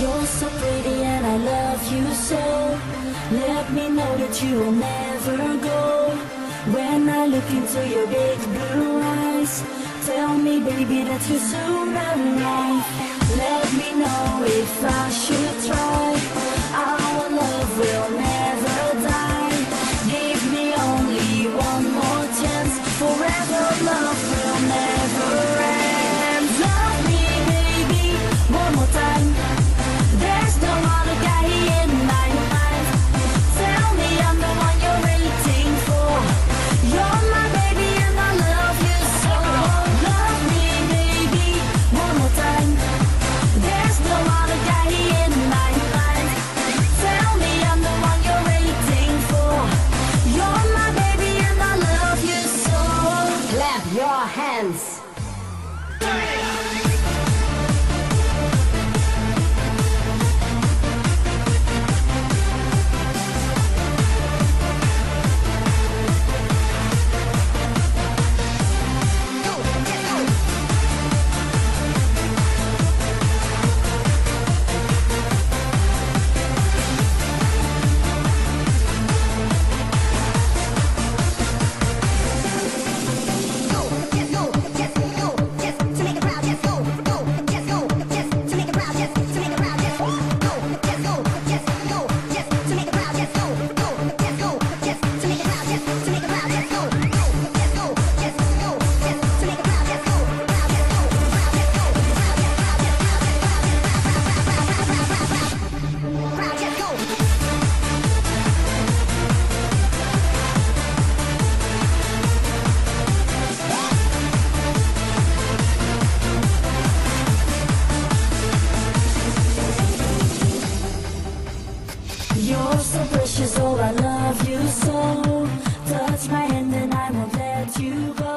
You're so pretty and I love you so. Let me know that you will never go. When I look into your big blue eyes, tell me baby that you soon arrive. Let me know if I should try. Our love will never die. Give me only one more chance. Forever love will never end. Love me baby, one more time. There's no other guy in my life. Tell me I'm the one you're waiting for. You're my baby and I love you so. Love me baby, one more time. There's no other guy in my life. Tell me I'm the one you're waiting for. You're my baby and I love you so. Clap your hands. You're so precious, oh I love you so. Touch my hand and I won't let you go.